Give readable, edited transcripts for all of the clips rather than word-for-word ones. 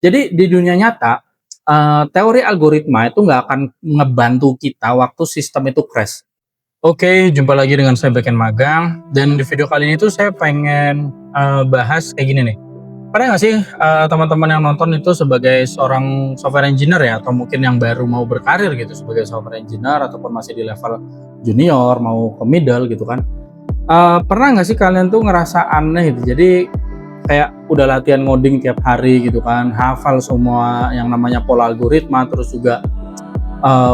Jadi di dunia nyata, teori algoritma itu nggak akan ngebantu kita waktu sistem itu crash. Oke, jumpa lagi dengan saya Beken Magang, dan di video kali ini tuh saya pengen bahas kayak gini nih. Pernah nggak sih teman-teman yang nonton itu sebagai seorang software engineer ya, atau mungkin yang baru mau berkarir gitu sebagai software engineer ataupun masih di level junior mau ke middle gitu kan? Pernah nggak sih kalian tuh ngerasa aneh gitu? Jadi kayak udah latihan ngoding tiap hari gitu kan, hafal semua yang namanya pola algoritma, terus juga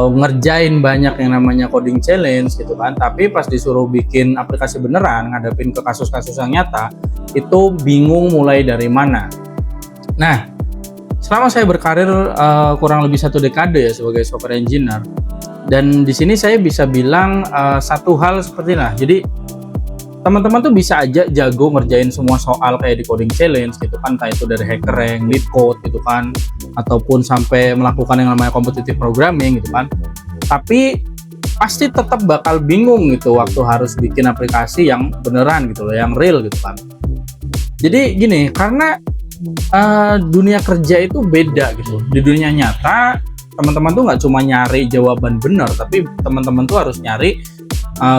ngerjain banyak yang namanya coding challenge gitu kan, tapi pas disuruh bikin aplikasi beneran, ngadepin ke kasus-kasus yang nyata, itu bingung mulai dari mana. Nah, selama saya berkarir kurang lebih 1 dekade ya sebagai software engineer, dan di sini saya bisa bilang satu hal seperti nah, jadi teman-teman tuh bisa aja jago ngerjain semua soal kayak di coding challenge gitu kan, entah itu dari HackerRank, LeetCode gitu kan, ataupun sampai melakukan yang namanya competitive programming gitu kan. Tapi pasti tetap bakal bingung gitu waktu harus bikin aplikasi yang beneran gitu loh, yang real gitu kan. Jadi gini, karena dunia kerja itu beda gitu. Di dunia nyata, teman-teman tuh nggak cuma nyari jawaban benar, tapi teman-teman tuh harus nyari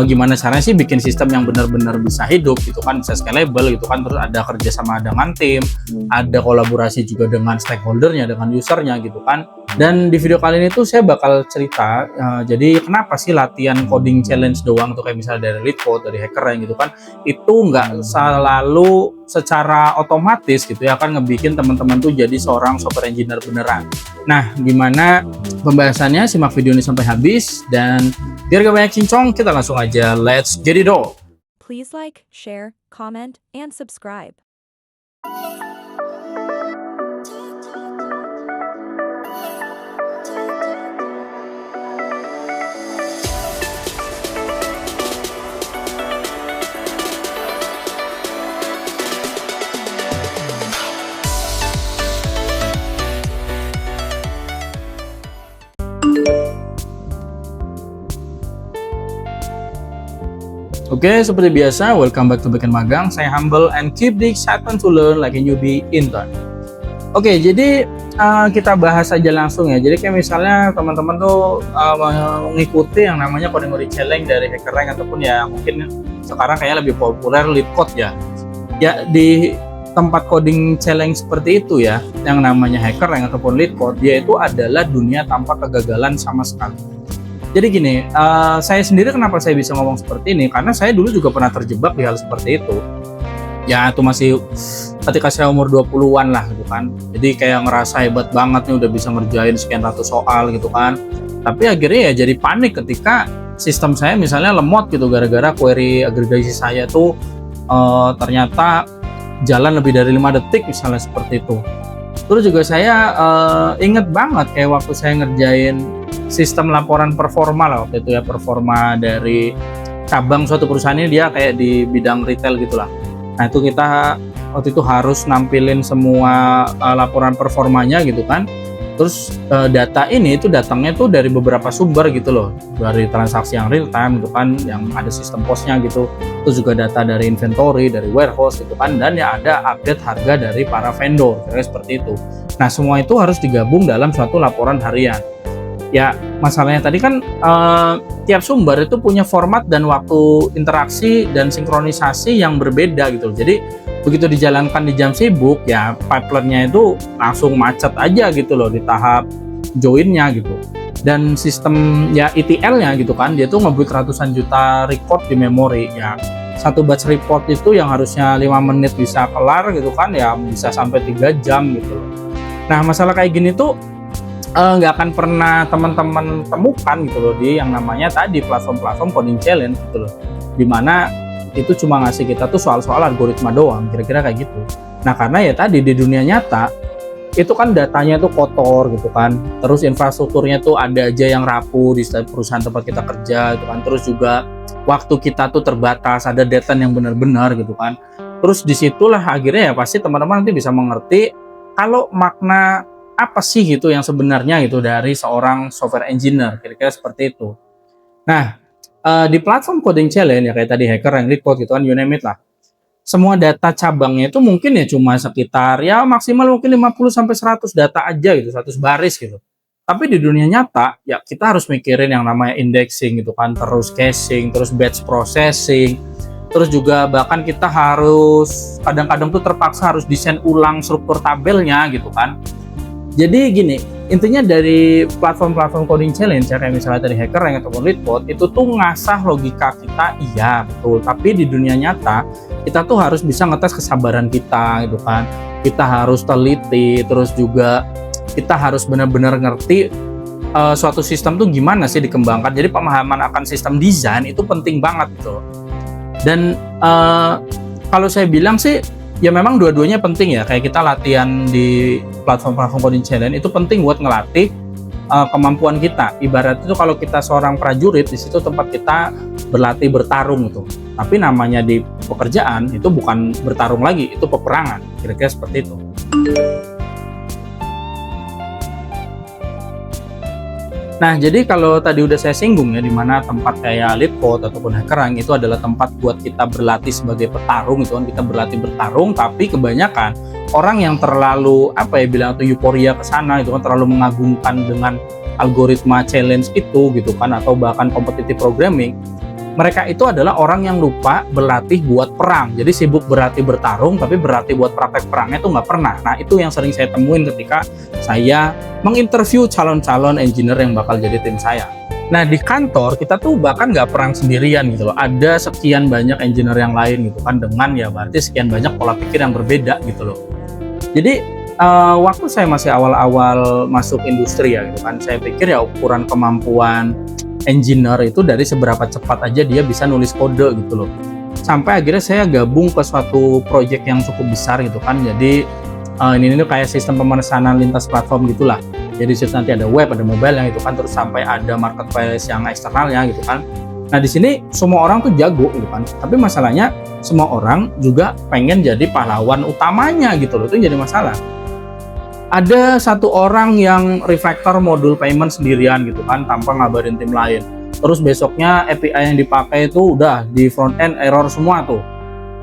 gimana caranya sih bikin sistem yang benar-benar bisa hidup gitu kan, bisa scalable gitu kan, terus ada kerjasama dengan tim, ada kolaborasi juga dengan stakeholdernya, dengan usernya gitu kan. Dan di video kali ini tuh saya bakal cerita jadi kenapa sih latihan coding challenge doang tuh kayak misalnya dari LeetCode, dari HackerRank gitu kan, itu nggak selalu secara otomatis gitu ya kan ngebikin teman-teman tuh jadi seorang software engineer beneran. Nah, gimana pembahasannya? Simak video ini sampai habis, dan biar gak banyak cincong, kita langsung aja let's get it all. Please like, share, comment, and subscribe. Oke, seperti biasa, welcome back to Beken Magang. Saya humble and keep the excitement to learn like a newbie intern. Oke, jadi kita bahas aja langsung ya. Jadi kayak misalnya teman-teman tuh mengikuti yang namanya coding challenge dari HackerRank, ataupun ya mungkin sekarang kayaknya lebih populer LeetCode ya. Ya, di tempat coding challenge seperti itu ya, yang namanya HackerRank ataupun LeetCode, dia itu adalah dunia tanpa kegagalan sama sekali. Jadi gini, saya sendiri kenapa saya bisa ngomong seperti ini, karena saya dulu juga pernah terjebak di hal seperti itu. Ya itu masih ketika saya umur 20-an lah gitu kan. Jadi kayak ngerasa hebat banget nih udah bisa ngerjain sekian ratus soal gitu kan. Tapi akhirnya ya jadi panik ketika sistem saya misalnya lemot gitu gara-gara query agregasi saya tuh ternyata jalan lebih dari 5 detik misalnya seperti itu. Terus juga saya inget banget kayak waktu saya ngerjain sistem laporan performa lah waktu itu ya, performa dari cabang suatu perusahaan ini, dia kayak di bidang retail gitulah. Nah itu kita waktu itu harus nampilin semua laporan performanya gitu kan. Terus data ini itu datangnya tuh dari beberapa sumber gitu loh, dari transaksi yang real time gitu kan, yang ada sistem posnya gitu. Terus juga data dari inventory, dari warehouse gitu kan, dan ya ada update harga dari para vendor, kira seperti itu. Nah semua itu harus digabung dalam suatu laporan harian. Ya masalahnya tadi kan tiap sumber itu punya format dan waktu interaksi dan sinkronisasi yang berbeda gitu. Jadi begitu dijalankan di jam sibuk ya pipeline-nya itu langsung macet aja gitu loh di tahap join-nya gitu. Dan sistem ya ETL-nya gitu kan, dia tuh ngebuat ratusan juta record di memori ya. Satu batch report itu yang harusnya 5 menit bisa kelar gitu kan, ya bisa sampai 3 jam gitu loh. Nah masalah kayak gini tuh nggak akan pernah teman-teman temukan gitu loh di yang namanya tadi platform-platform coding challenge gitu loh, dimana itu cuma ngasih kita tuh soal-soal algoritma doang, kira-kira kayak gitu. Nah karena ya tadi di dunia nyata itu kan datanya tuh kotor gitu kan, terus infrastrukturnya tuh ada aja yang rapuh di setiap perusahaan tempat kita kerja gitu kan, terus juga waktu kita tuh terbatas, ada deadline yang benar-benar gitu kan. Terus disitulah akhirnya ya pasti teman-teman nanti bisa mengerti kalau makna apa sih gitu yang sebenarnya gitu dari seorang software engineer, kira-kira seperti itu. Nah di platform coding challenge ya kayak tadi HackerRank, LeetCode gitu kan, you name it lah, semua data cabangnya itu mungkin ya cuma sekitar ya maksimal mungkin 50 sampai 100 data aja gitu, 100 baris gitu. Tapi di dunia nyata ya kita harus mikirin yang namanya indexing gitu kan, terus caching, terus batch processing, terus juga bahkan kita harus kadang-kadang tuh terpaksa harus desain ulang struktur tabelnya gitu kan. Jadi gini, intinya dari platform-platform coding challenge ya, kayak misalnya dari HackerRank ataupun LeetCode, itu tuh ngasah logika kita, iya betul. Tapi di dunia nyata, kita tuh harus bisa ngetes kesabaran kita gitu kan. Kita harus teliti, terus juga kita harus benar-benar ngerti suatu sistem tuh gimana sih dikembangkan. Jadi pemahaman akan sistem desain itu penting banget gitu. Dan kalau saya bilang sih, ya memang dua-duanya penting ya, kayak kita latihan di platform-platform coding challenge itu penting buat ngelatih kemampuan kita. Ibarat itu kalau kita seorang prajurit, di situ tempat kita berlatih bertarung gitu. Tapi namanya di pekerjaan itu bukan bertarung lagi, itu peperangan. Kira-kira seperti itu. Nah, jadi kalau tadi udah saya singgung ya, di mana tempat kayak LeetCode ataupun HackerRank itu adalah tempat buat kita berlatih sebagai petarung gitu kan, kita berlatih bertarung, tapi kebanyakan orang yang terlalu bilang tuh euforia ke sana itu kan, terlalu mengagumkan dengan algoritma challenge itu gitu kan, atau bahkan competitive programming. Mereka itu adalah orang yang lupa berlatih buat perang. Jadi sibuk berlatih bertarung, tapi berlatih buat praktek perangnya itu nggak pernah. Nah, itu yang sering saya temuin ketika saya menginterview calon-calon engineer yang bakal jadi tim saya. Nah, di kantor kita tuh bahkan nggak perang sendirian gitu loh. Ada sekian banyak engineer yang lain gitu kan, dengan ya berarti sekian banyak pola pikir yang berbeda gitu loh. Jadi waktu saya masih awal-awal masuk industri ya gitu kan, saya pikir ya ukuran kemampuan engineer itu dari seberapa cepat aja dia bisa nulis kode gitu loh. Sampai akhirnya saya gabung ke suatu project yang cukup besar gitu kan. Jadi ini kayak sistem pemesanan lintas platform gitulah. Jadi nanti ada web, ada mobile yang itu kan, terus sampai ada marketplace yang eksternalnya gitu kan. Nah, di sini semua orang tuh jago gitu kan. Tapi masalahnya semua orang juga pengen jadi pahlawan utamanya gitu loh. Itu jadi masalah. Ada satu orang yang refactor modul payment sendirian gitu kan, tanpa ngabarin tim lain. Terus besoknya API yang dipakai itu udah di front end error semua tuh.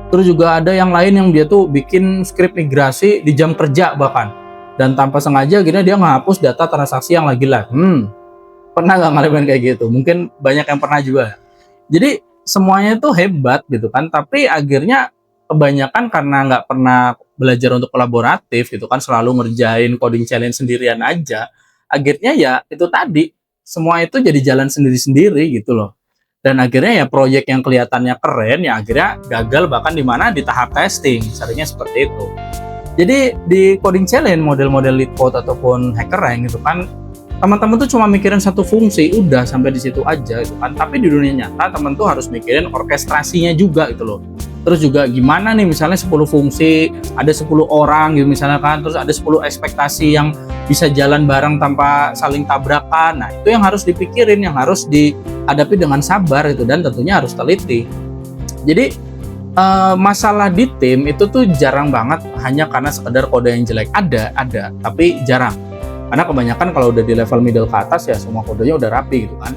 Terus juga ada yang lain yang dia tuh bikin script migrasi di jam kerja bahkan, dan tanpa sengaja akhirnya dia ngehapus data transaksi yang lagi live. Pernah nggak ngalamin kayak gitu? Mungkin banyak yang pernah juga. Jadi semuanya tuh hebat gitu kan, tapi akhirnya kebanyakan karena nggak pernah belajar untuk kolaboratif gitu kan, selalu ngerjain coding challenge sendirian aja, akhirnya ya itu tadi, semua itu jadi jalan sendiri-sendiri gitu loh. Dan akhirnya ya proyek yang kelihatannya keren ya akhirnya gagal, bahkan di mana di tahap testing, seringnya seperti itu. Jadi di coding challenge model-model LeetCode ataupun HackerRank gitu kan, teman-teman tuh cuma mikirin satu fungsi, udah sampai di situ aja gitu kan. Tapi di dunia nyata teman tuh harus mikirin orkestrasinya juga gitu loh. Terus juga gimana nih misalnya 10 fungsi, ada 10 orang gitu misalnya kan, terus ada 10 ekspektasi yang bisa jalan bareng tanpa saling tabrakan. Nah, itu yang harus dipikirin, yang harus dihadapi dengan sabar gitu, dan tentunya harus teliti. Jadi masalah di tim itu tuh jarang banget hanya karena sekedar kode yang jelek. Ada, tapi jarang. Karena kebanyakan kalau udah di level middle ke atas ya semua kodenya udah rapi gitu kan.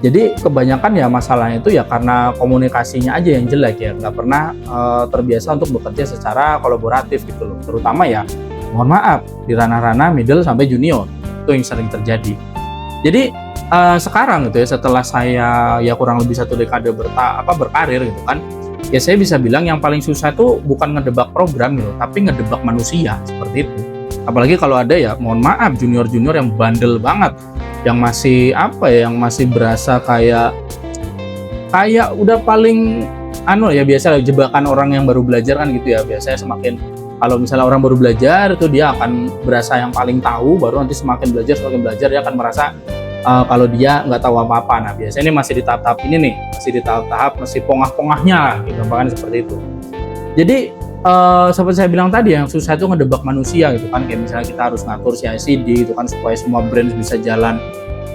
Jadi kebanyakan ya masalahnya itu ya karena komunikasinya aja yang jelek ya, nggak pernah terbiasa untuk bekerja secara kolaboratif gitu loh. Terutama ya, mohon maaf, di ranah-ranah middle sampai junior, itu yang sering terjadi. Jadi sekarang gitu ya, setelah saya ya kurang lebih 1 dekade berkarir gitu kan, ya saya bisa bilang yang paling susah itu bukan ngedebak program gitu, tapi ngedebak manusia, seperti itu. Apalagi kalau ada ya, mohon maaf, junior-junior yang bandel banget, yang masih yang masih berasa kayak udah paling ya biasa jebakan orang yang baru belajar kan gitu ya. Biasanya semakin kalau misalnya orang baru belajar itu dia akan berasa yang paling tahu, baru nanti semakin belajar dia akan merasa kalau dia nggak tahu apa-apa. Nah, biasanya ini masih di tahap ini nih, masih pongah-pongahnya gitu, bahkan seperti itu. Jadi seperti saya bilang tadi, yang susah itu ngedebak manusia gitu kan. Kayak misalnya kita harus ngatur CI/CD gitu kan, supaya semua brand bisa jalan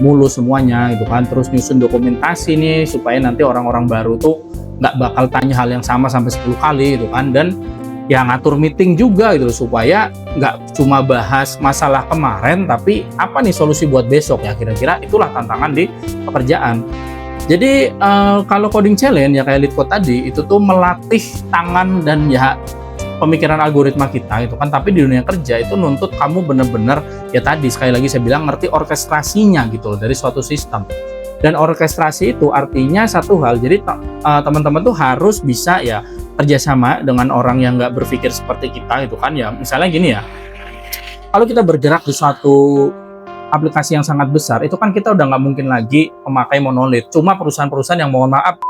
mulus semuanya gitu kan. Terus nyusun dokumentasi nih supaya nanti orang-orang baru tuh nggak bakal tanya hal yang sama sampai 10 kali gitu kan. Dan ya ngatur meeting juga gitu supaya nggak cuma bahas masalah kemarin, tapi apa nih solusi buat besok ya. Kira-kira itulah tantangan di pekerjaan. Jadi kalau coding challenge ya kayak LeetCode tadi itu tuh melatih tangan dan ya pemikiran algoritma kita itu kan, tapi di dunia kerja itu nuntut kamu bener-bener ya tadi sekali lagi saya bilang ngerti orkestrasinya gitu loh dari suatu sistem. Dan orkestrasi itu artinya satu hal, jadi teman-teman tuh harus bisa ya kerjasama dengan orang yang nggak berpikir seperti kita itu kan ya. Misalnya gini ya, kalau kita bergerak di suatu aplikasi yang sangat besar itu kan kita udah nggak mungkin lagi memakai monolith. Cuma perusahaan-perusahaan yang mohon maaf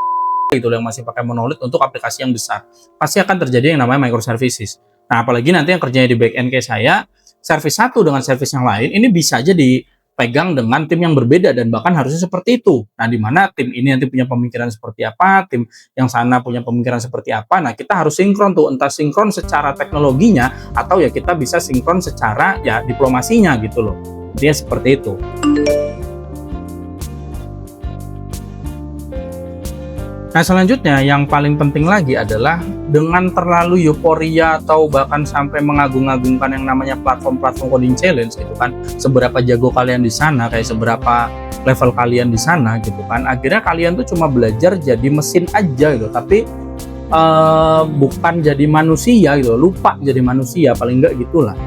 itu yang masih pakai monolith untuk aplikasi yang besar pasti akan terjadi yang namanya microservices. Nah apalagi nanti yang kerjanya di back end kayak saya, service satu dengan service yang lain ini bisa aja dipegang dengan tim yang berbeda dan bahkan harusnya seperti itu. Nah di mana tim ini nanti punya pemikiran seperti apa, tim yang sana punya pemikiran seperti apa. Nah kita harus sinkron tuh, entah sinkron secara teknologinya atau ya kita bisa sinkron secara ya diplomasinya gitu loh. Dia seperti itu. Nah selanjutnya yang paling penting lagi adalah dengan terlalu euforia atau bahkan sampai mengagung-agungkan yang namanya platform-platform coding challenge gitu kan, seberapa jago kalian di sana, kayak seberapa level kalian di sana gitu kan, akhirnya kalian tuh cuma belajar jadi mesin aja gitu, tapi bukan jadi manusia gitu, lupa jadi manusia paling enggak gitulah.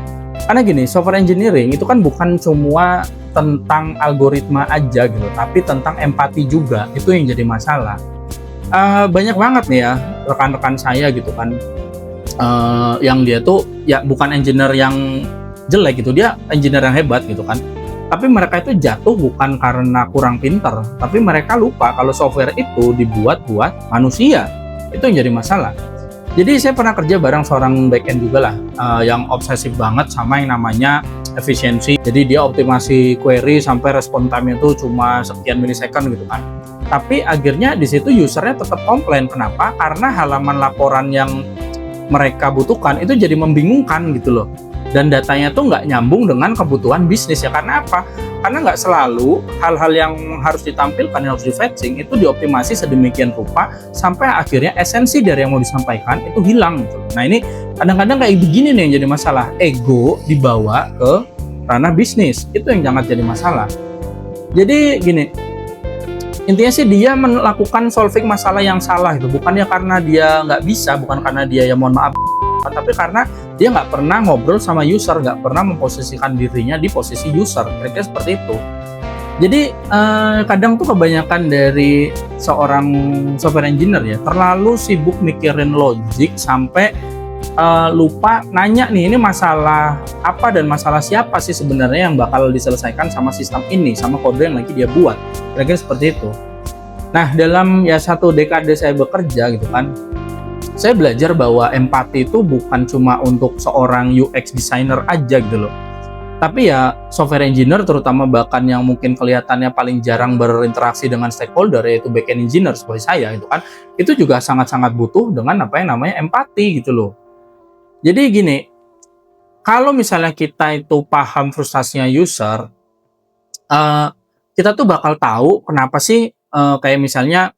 Karena gini, software engineering itu kan bukan cuma tentang algoritma aja gitu, tapi tentang empati juga, itu yang jadi masalah. Banyak banget nih ya rekan-rekan saya gitu kan, yang dia tuh ya bukan engineer yang jelek gitu, dia engineer yang hebat gitu kan, tapi mereka itu jatuh bukan karena kurang pinter, tapi mereka lupa kalau software itu dibuat buat manusia. Itu yang jadi masalah. Jadi saya pernah kerja bareng seorang backend juga lah, yang obsesif banget sama yang namanya efisiensi. Jadi dia optimasi query sampai respon time itu cuma sekian milisecond gitu kan. Tapi akhirnya di situ usernya tetap komplain. Kenapa? Karena halaman laporan yang mereka butuhkan itu jadi membingungkan gitu loh. Dan datanya tuh nggak nyambung dengan kebutuhan bisnis ya. Karena apa? Karena nggak selalu hal-hal yang harus ditampilkan, yang harus di-fetching itu dioptimasi sedemikian rupa sampai akhirnya esensi dari yang mau disampaikan itu hilang gitu. Nah ini kadang-kadang kayak begini nih yang jadi masalah. Ego dibawa ke ranah bisnis, itu yang jangan jadi masalah. Jadi gini, intinya sih dia melakukan solving masalah yang salah itu bukannya karena dia nggak bisa, bukan karena dia ya mohon maaf, tapi karena dia nggak pernah ngobrol sama user, nggak pernah memposisikan dirinya di posisi user, kira-kira seperti itu. Jadi kadang tuh kebanyakan dari seorang software engineer ya terlalu sibuk mikirin logik sampai lupa nanya nih, ini masalah apa dan masalah siapa sih sebenarnya yang bakal diselesaikan sama sistem ini, sama kode yang lagi dia buat, kira-kira seperti itu. Nah dalam ya 1 dekade saya bekerja gitu kan, saya belajar bahwa empati itu bukan cuma untuk seorang UX designer aja gitu loh, tapi ya software engineer terutama bahkan yang mungkin kelihatannya paling jarang berinteraksi dengan stakeholder yaitu backend engineer seperti saya gitu kan, itu juga sangat-sangat butuh dengan apa yang namanya empati gitu loh. Jadi gini, kalau misalnya kita itu paham frustasinya user, kita tuh bakal tahu kenapa sih kayak misalnya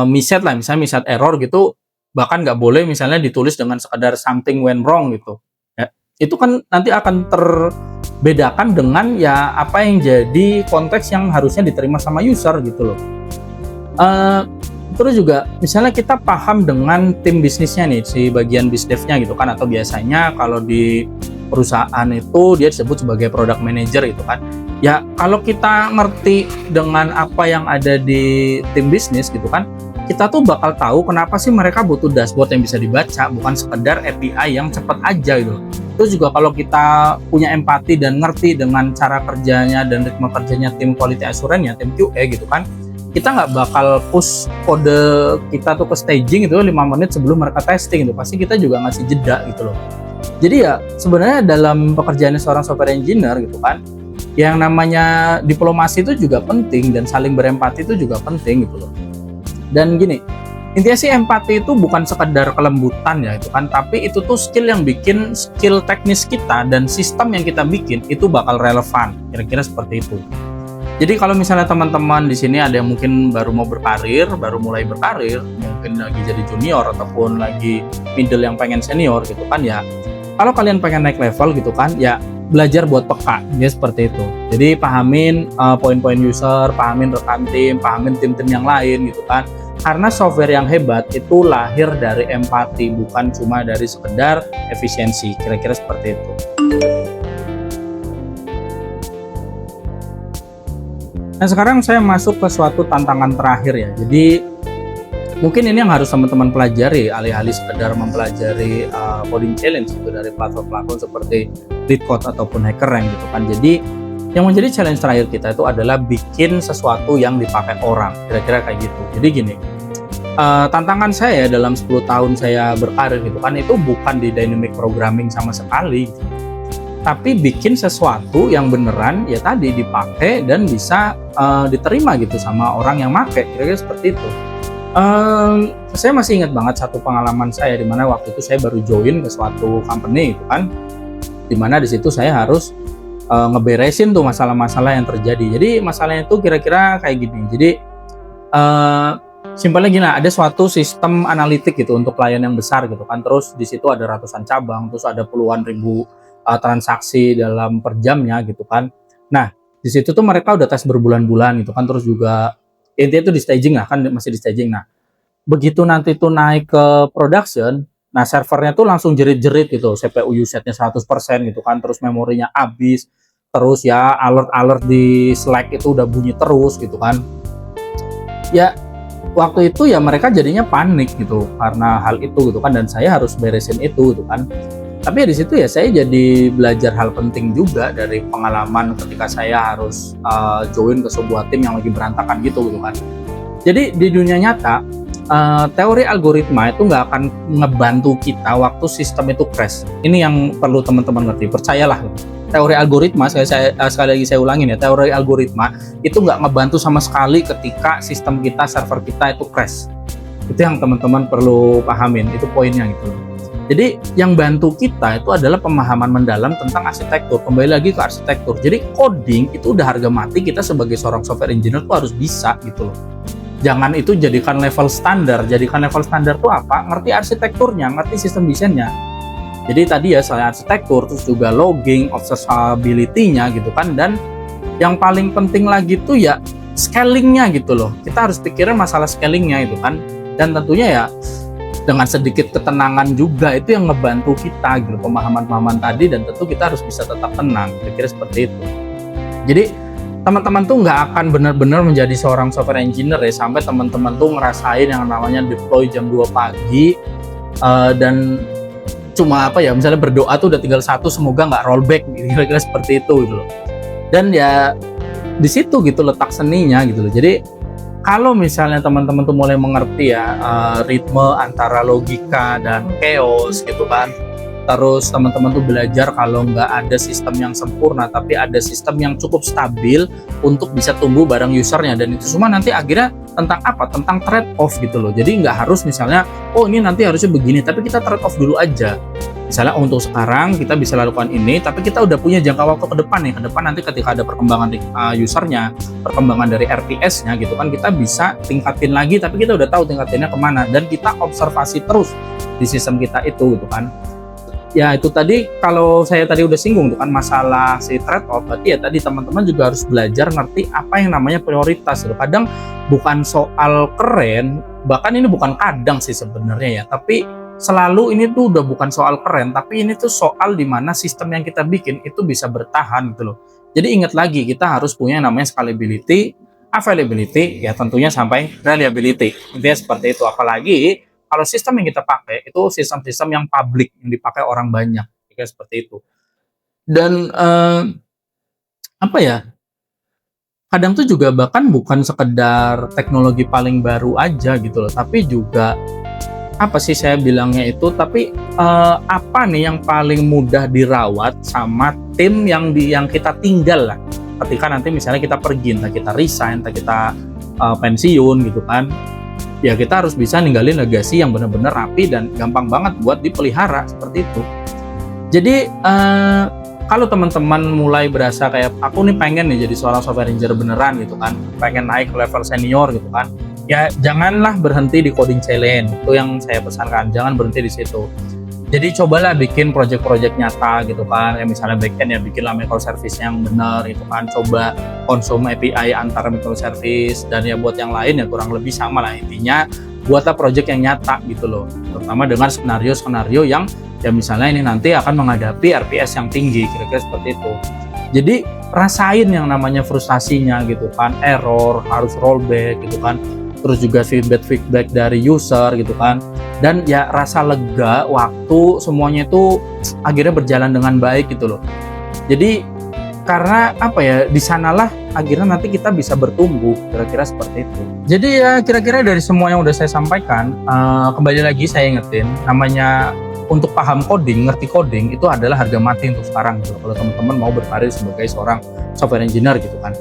miset lah, misalnya miset error gitu, bahkan nggak boleh misalnya ditulis dengan sekadar something went wrong gitu. Ya, itu kan nanti akan terbedakan dengan ya apa yang jadi konteks yang harusnya diterima sama user gitu loh. Terus juga misalnya kita paham dengan tim bisnisnya nih, si bagian bisdevnya gitu kan, atau biasanya kalau di perusahaan itu dia disebut sebagai product manager gitu kan. Ya kalau kita ngerti dengan apa yang ada di tim bisnis gitu kan, kita tuh bakal tahu kenapa sih mereka butuh dashboard yang bisa dibaca, bukan sekedar API yang cepat aja gitu. Terus juga kalau kita punya empati dan ngerti dengan cara kerjanya dan ritme kerjanya tim quality assurance-nya, tim QA gitu kan, kita nggak bakal push kode kita tuh ke staging itu 5 menit sebelum mereka testing itu, pasti kita juga ngasih jeda gitu loh. Jadi ya sebenarnya dalam pekerjaannya seorang software engineer gitu kan, yang namanya diplomasi itu juga penting dan saling berempati itu juga penting gitu loh. Dan gini, intinya sih empati itu bukan sekedar kelembutan ya itu kan, tapi itu tuh skill yang bikin skill teknis kita dan sistem yang kita bikin itu bakal relevan, kira-kira seperti itu. Jadi kalau misalnya teman-teman di sini ada yang mungkin baru mau berkarir, baru mulai berkarir, mungkin lagi jadi junior ataupun lagi middle yang pengen senior gitu kan ya. Kalau kalian pengen naik level gitu kan, ya belajar buat peka, ya seperti itu. Jadi pahamin poin-poin user, pahamin rekan tim, pahamin tim-tim yang lain gitu kan. Karena software yang hebat itu lahir dari empati, bukan cuma dari sekedar efisiensi. Kira-kira seperti itu. Nah, sekarang saya masuk ke suatu tantangan terakhir ya. Jadi mungkin ini yang harus teman-teman pelajari, alih-alih sekedar mempelajari coding challenge itu dari platform-platform seperti LeetCode ataupun HackerRank gitu kan. Jadi yang menjadi challenge terakhir kita itu adalah bikin sesuatu yang dipakai orang, kira-kira kayak gitu. Jadi gini, tantangan saya dalam 10 tahun saya berkarir gitu kan, itu bukan di dynamic programming sama sekali gitu. Tapi bikin sesuatu yang beneran ya tadi dipakai dan bisa diterima gitu sama orang yang make, kira-kira seperti itu. Saya masih ingat banget satu pengalaman saya di mana waktu itu saya baru join ke suatu company gitu kan, dimana di situ saya harus ngeberesin tuh masalah-masalah yang terjadi. Jadi masalahnya itu kira-kira kayak gini. Jadi simpelnya gini, ada suatu sistem analitik gitu untuk klien yang besar gitu kan. Terus di situ ada ratusan cabang, terus ada puluhan ribu transaksi dalam per jamnya gitu kan. Nah di situ tuh mereka udah tes berbulan-bulan gitu kan. Terus juga intinya itu di staging lah, kan masih di staging. Nah begitu nanti tuh naik ke production, nah servernya tuh langsung jerit-jerit gitu, CPU usage-nya 100% gitu kan, terus memorinya habis, terus ya alert-alert di Slack itu udah bunyi terus gitu kan. Ya waktu itu ya mereka jadinya panik gitu karena hal itu gitu kan, dan saya harus beresin itu gitu kan. Tapi ya di situ ya saya jadi belajar hal penting juga dari pengalaman ketika saya harus join ke sebuah tim yang lagi berantakan gitu kan. Jadi di dunia nyata teori algoritma itu nggak akan ngebantu kita waktu sistem itu crash. Ini yang perlu teman-teman ngerti, percayalah. Teori algoritma, sekali lagi saya ulangin ya, teori algoritma itu nggak ngebantu sama sekali ketika sistem kita, server kita itu crash. Itu yang teman-teman perlu pahamin, itu poinnya gitu. Jadi yang bantu kita itu adalah pemahaman mendalam tentang arsitektur. Kembali lagi ke arsitektur. Jadi coding itu udah harga mati, kita sebagai seorang software engineer tuh harus bisa gitu loh. Jangan itu jadikan level standar. Jadikan level standar tuh apa? Ngerti arsitekturnya, ngerti sistem desainnya. Jadi tadi ya selain arsitektur, terus juga logging, observability-nya gitu kan. Dan yang paling penting lagi tuh ya scaling-nya gitu loh. Kita harus pikirin masalah scaling-nya itu kan. Dan tentunya ya dengan sedikit ketenangan juga itu yang ngebantu kita gitu, pemahaman-pemahaman tadi, dan tentu kita harus bisa tetap tenang, kira-kira seperti itu. Jadi teman-teman tuh nggak akan benar-benar menjadi seorang software engineer ya sampai teman-teman tuh ngerasain yang namanya deploy jam 2 pagi dan cuma apa ya, misalnya berdoa tuh udah tinggal satu semoga nggak rollback, kira-kira seperti itu gitu loh. Dan ya di situ gitu letak seninya gitu loh. Jadi kalau misalnya teman-teman tuh mulai mengerti ya ritme antara logika dan chaos gitu kan, terus teman-teman tuh belajar kalau nggak ada sistem yang sempurna, tapi ada sistem yang cukup stabil untuk bisa tumbuh bareng usernya, dan itu semua nanti akhirnya tentang apa? Tentang trade off gitu loh. Jadi nggak harus misalnya, oh ini nanti harusnya begini, tapi kita trade off dulu aja. Misalnya untuk sekarang kita bisa lakukan ini, tapi kita udah punya jangka waktu ke depan nih. Ke depan nanti ketika ada perkembangan usernya, perkembangan dari RPS-nya gitu kan, kita bisa tingkatin lagi, tapi kita udah tahu tingkatinnya kemana, dan kita observasi terus di sistem kita itu gitu kan. Ya itu tadi kalau saya tadi udah singgung tuh kan masalah si trade off, berarti ya tadi teman-teman juga harus belajar ngerti apa yang namanya prioritas gitu. Kadang bukan soal keren, bahkan ini bukan kadang sih sebenarnya ya, tapi selalu ini tuh udah bukan soal keren, tapi ini tuh soal dimana sistem yang kita bikin itu bisa bertahan gitu loh. Jadi ingat lagi, kita harus punya yang namanya scalability, availability, ya tentunya sampai reliability. Intinya seperti itu. Apalagi kalau sistem yang kita pakai itu sistem-sistem yang publik, yang dipakai orang banyak, kayak seperti itu. Dan apa ya? Kadang tuh juga bahkan bukan sekedar teknologi paling baru aja gitu loh, tapi juga apa sih saya bilangnya itu, tapi apa nih yang paling mudah dirawat sama tim yang kita tinggal lah ketika nanti misalnya kita pergi, entah kita resign, entah kita pensiun gitu kan, ya kita harus bisa ninggalin legasi yang benar-benar rapi dan gampang banget buat dipelihara seperti itu. Jadi kalau teman-teman mulai berasa kayak aku nih pengen nih jadi seorang software engineer beneran gitu kan, pengen naik ke level senior gitu kan, ya janganlah berhenti di coding challenge. Itu yang saya pesankan, jangan berhenti di situ. Jadi cobalah bikin project-project nyata gitu kan, ya misalnya backend ya bikinlah microservice yang benar gitu kan, coba konsum API antara microservice, dan ya buat yang lain ya kurang lebih sama lah intinya, buatlah project yang nyata gitu loh, terutama dengan skenario-skenario yang ya misalnya ini nanti akan menghadapi RPS yang tinggi, kira-kira seperti itu. Jadi rasain yang namanya frustasinya gitu kan, error, harus rollback gitu kan, terus juga feedback dari user gitu kan, dan ya rasa lega waktu semuanya itu akhirnya berjalan dengan baik gitu loh. Jadi karena apa ya, di sanalah akhirnya nanti kita bisa bertumbuh, kira-kira seperti itu. Jadi ya kira-kira dari semua yang udah saya sampaikan, kembali lagi saya ingetin, namanya untuk paham coding, ngerti coding itu adalah harga mati untuk sekarang gitu. Kalau teman-teman mau berkarir sebagai seorang software engineer gitu kan.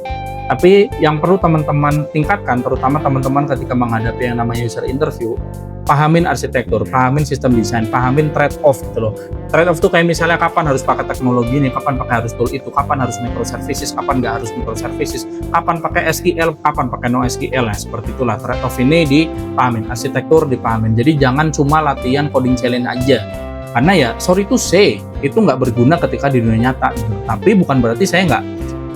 Tapi yang perlu teman-teman tingkatkan, terutama teman-teman ketika menghadapi yang namanya user interview, pahamin arsitektur, pahamin sistem desain, pahamin trade-off gitu loh. Trade-off tuh kayak misalnya kapan harus pakai teknologi ini, kapan pakai harus tool itu, kapan harus microservices, kapan nggak harus microservices, kapan pakai SQL, kapan pakai NoSQL. Nah, seperti itulah trade-off ini dipahamin, arsitektur dipahamin. Jadi jangan cuma latihan coding challenge aja. Karena ya, sorry to say, itu nggak berguna ketika di dunia nyata gitu. Tapi bukan berarti saya nggak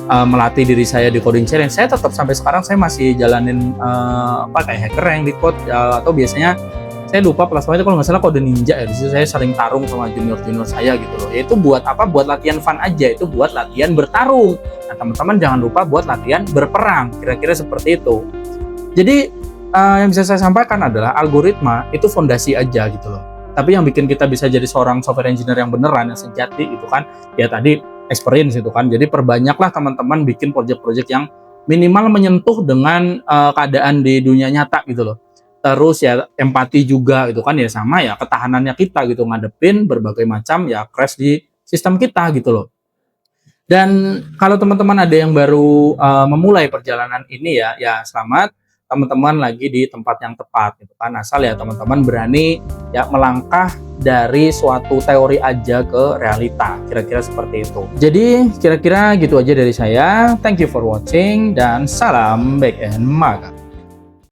melatih diri saya di coding challenge. Saya tetap sampai sekarang saya masih jalanin kayak hacker yang di code, atau biasanya saya lupa platformnya kalau nggak salah Kode Ninja ya. Di situ saya sering tarung sama junior saya gitu loh. Yaitu buat apa? Buat latihan fun aja, itu buat latihan bertarung. Nah, teman-teman jangan lupa buat latihan berperang, kira-kira seperti itu. Jadi yang bisa saya sampaikan adalah algoritma itu fondasi aja gitu loh. Tapi yang bikin kita bisa jadi seorang software engineer yang beneran, yang sejati itu kan ya tadi experience itu kan. Jadi perbanyaklah teman-teman bikin project-project yang minimal menyentuh dengan keadaan di dunia nyata gitu loh. Terus ya empati juga gitu kan, ya sama ya ketahanannya kita gitu ngadepin berbagai macam ya crash di sistem kita gitu loh. Dan kalau teman-teman ada yang baru memulai perjalanan ini ya selamat, teman-teman lagi di tempat yang tepat gitu kan, asal ya teman-teman berani ya melangkah dari suatu teori aja ke realita, kira-kira seperti itu. Jadi kira-kira gitu aja dari saya. Thank you for watching dan salam backend magang.